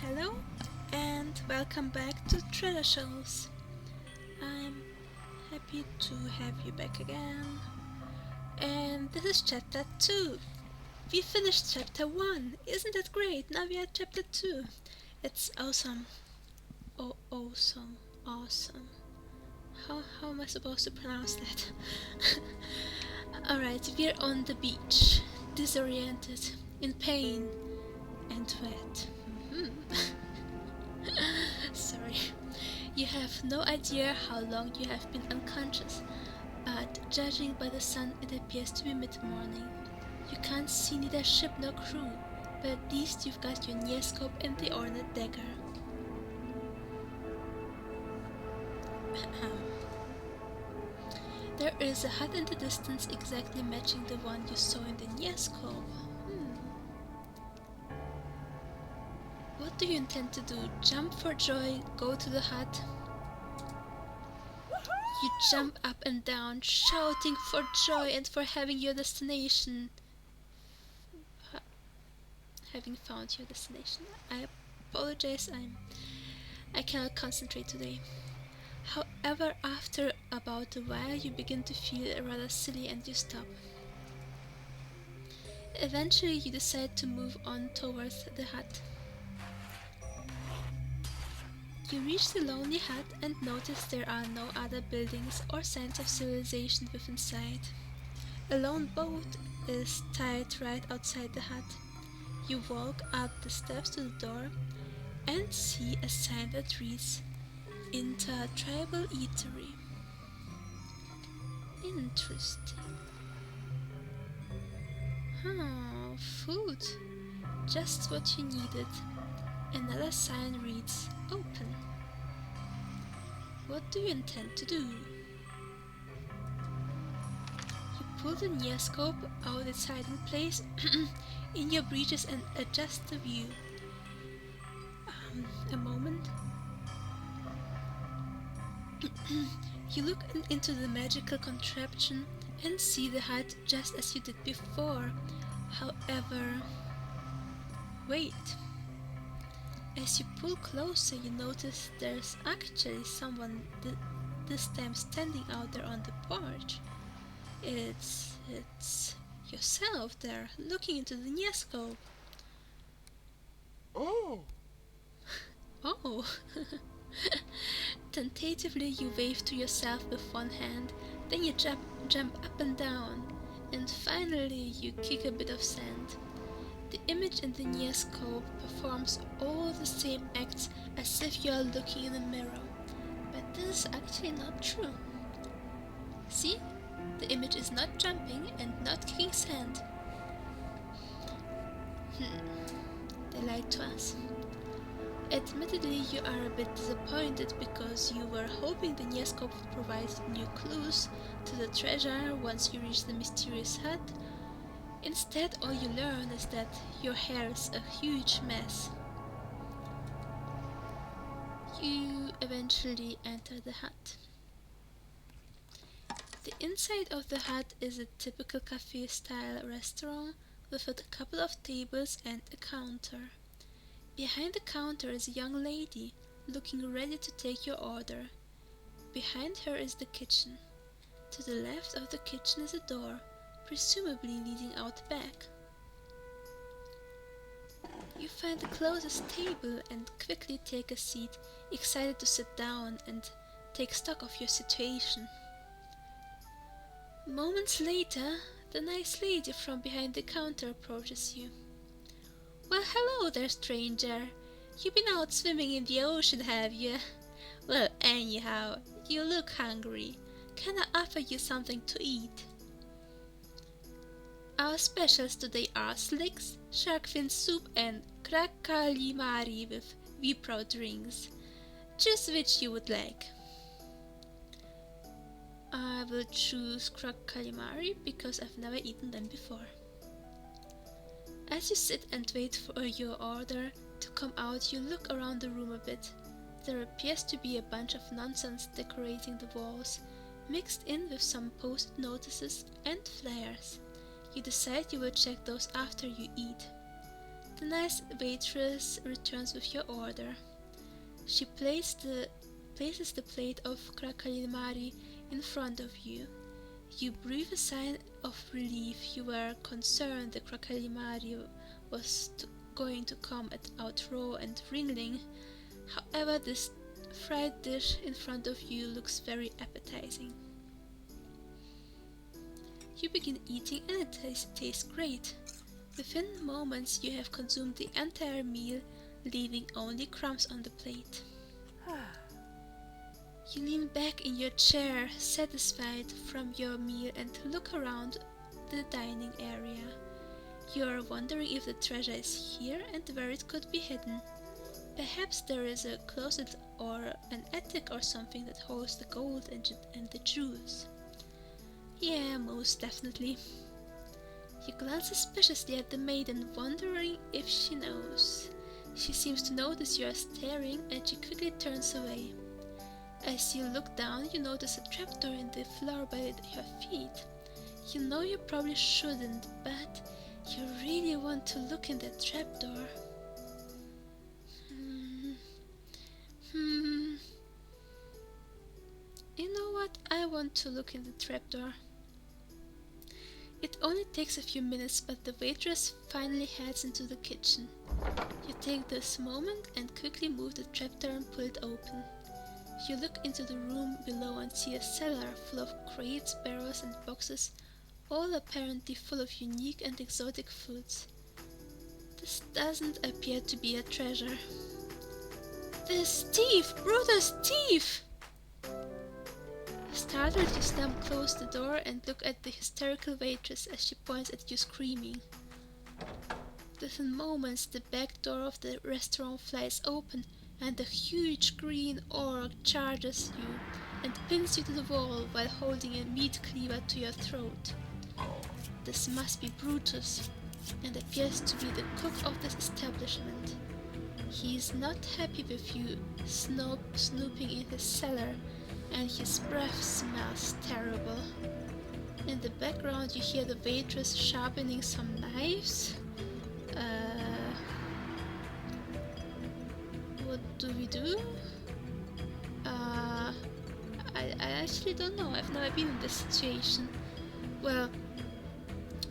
Hello and welcome back to Treasure Shoals. I'm happy to have you back again. And this is chapter 2. We finished chapter 1. Isn't that great? Now we are at chapter 2. It's awesome. Oh, awesome. Awesome. How am I supposed to pronounce that? Alright, we're on the beach, disoriented, in pain, and wet. Sorry. You have no idea how long you have been unconscious, but judging by the sun, it appears to be mid-morning. You can't see neither ship nor crew, but at least you've got your neoscope and the ornate dagger. There is a hut in the distance exactly matching the one you saw in the neoscope. What do you intend to do? Jump for joy, go to the hut? You jump up and down, shouting for joy and for having your destination. Having found your destination. I apologize, I cannot concentrate today. However, after about a while you begin to feel rather silly and you stop. Eventually you decide to move on towards the hut. You reach the lonely hut and notice there are no other buildings or signs of civilization within sight. A lone boat is tied right outside the hut. You walk up the steps to the door and see a sign that reads Inter-Tribal Eatery. Interesting. Food. Just what you needed. Another sign reads Open. What do you intend to do? You pull the neoscope out its hiding place in your breeches and adjust the view. A moment. You look into the magical contraption and see the hut just as you did before. However, wait. As you pull closer, you notice there's actually someone this time standing out there on the porch. It's yourself there, looking into the neoscope. Oh! Oh! Tentatively, you wave to yourself with one hand, then you jump up and down, and finally you kick a bit of sand. The image in the neoscope performs all the same acts as if you are looking in a mirror, but this is actually not true. See? The image is not jumping and not kicking sand. They lied to us. Admittedly, you are a bit disappointed because you were hoping the neoscope would provide new clues to the treasure once you reach the mysterious hut. Instead, all you learn is that your hair is a huge mess. You eventually enter the hut. The inside of the hut is a typical cafe-style restaurant with a couple of tables and a counter. Behind the counter is a young lady, looking ready to take your order. Behind her is the kitchen. To the left of the kitchen is a door, presumably leading out back. You find the closest table and quickly take a seat, excited to sit down and take stock of your situation. Moments later, the nice lady from behind the counter approaches you. Well, hello there, stranger. You've been out swimming in the ocean, have you? Well, anyhow, you look hungry. Can I offer you something to eat? Our specials today are slicks, shark fin soup and calamari with Vipro drinks. Choose which you would like. I will choose calamari because I've never eaten them before. As you sit and wait for your order to come out, you look around the room a bit. There appears to be a bunch of nonsense decorating the walls, mixed in with some post-it notices and flyers. You decide you will check those after you eat. The nice waitress returns with your order. She places the plate of calamari in front of you. You breathe a sigh of relief. You were concerned the calamari was going to come out raw and wriggling. However, this fried dish in front of you looks very appetizing. You begin eating and it tastes great. Within moments you have consumed the entire meal, leaving only crumbs on the plate. You lean back in your chair, satisfied from your meal, and look around the dining area. You are wondering if the treasure is here and where it could be hidden. Perhaps there is a closet or an attic or something that holds the gold and the jewels. Yeah, most definitely. You glance suspiciously at the maiden, wondering if she knows. She seems to notice you are staring, and she quickly turns away. As you look down, you notice a trapdoor in the floor by your feet. You know you probably shouldn't, but you really want to look in that trapdoor. You know what? I want to look in the trapdoor. It only takes a few minutes, but the waitress finally heads into the kitchen. You take this moment and quickly move the trapdoor and pull it open. You look into the room below and see a cellar full of crates, barrels and boxes, all apparently full of unique and exotic foods. This doesn't appear to be a treasure. This thief! Brutus thief! Startled, you slam close the door and look at the hysterical waitress as she points at you screaming. Within moments, the back door of the restaurant flies open and a huge green orc charges you and pins you to the wall while holding a meat cleaver to your throat. This must be Brutus, and appears to be the cook of this establishment. He is not happy with you snooping in his cellar, and his breath smells terrible. In the background you hear the waitress sharpening some knives. What do we do? I actually don't know. I've never been in this situation. Well,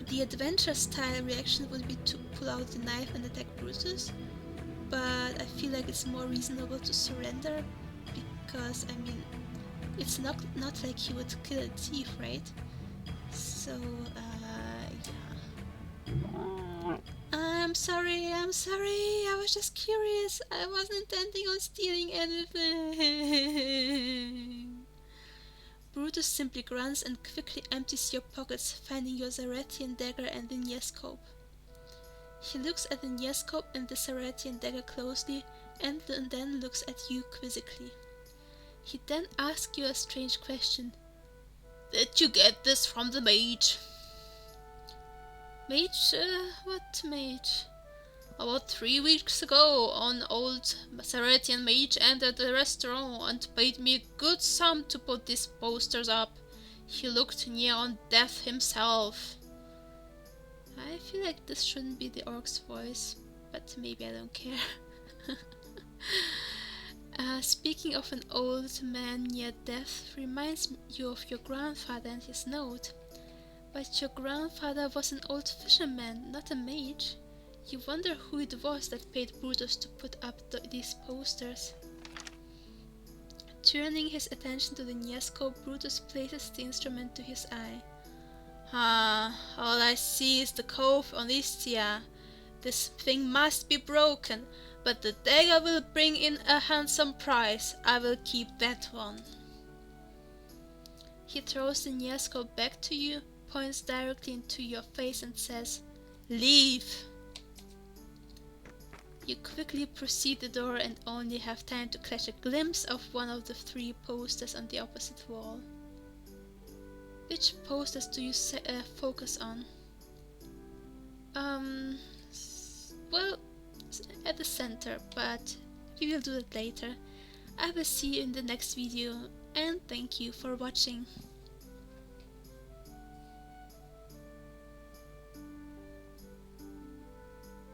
the adventure style reaction would be to pull out the knife and attack Brutus, but I feel like it's more reasonable to surrender, because I mean, it's not like he would kill a thief, right? So, yeah. I'm sorry, I was just curious. I wasn't intending on stealing anything. Brutus simply grunts and quickly empties your pockets, finding your Zaratian dagger and the Niescope. He looks at the Niescope and the Zaratian dagger closely, and then looks at you quizzically. He then asks you a strange question. Did you get this from the mage? Mage? What mage? About 3 weeks ago, an old Saratian mage entered the restaurant and paid me a good sum to put these posters up. He looked near on death himself. I feel like this shouldn't be the orc's voice, but maybe I don't care. Speaking of an old man near death reminds you of your grandfather and his note. But your grandfather was an old fisherman, not a mage. You wonder who it was that paid Brutus to put up these posters. Turning his attention to the Niescope, Brutus places the instrument to his eye. All I see is the cove on Istia. This thing must be broken, but the dagger will bring in a handsome price. I will keep that one. He throws the Niescope back to you, points directly into your face and says, "Leave!" You quickly proceed the door and only have time to catch a glimpse of one of the 3 posters on the opposite wall. Which posters do you focus on? Well, at the center, but we will do that later. I will see you in the next video, and thank you for watching.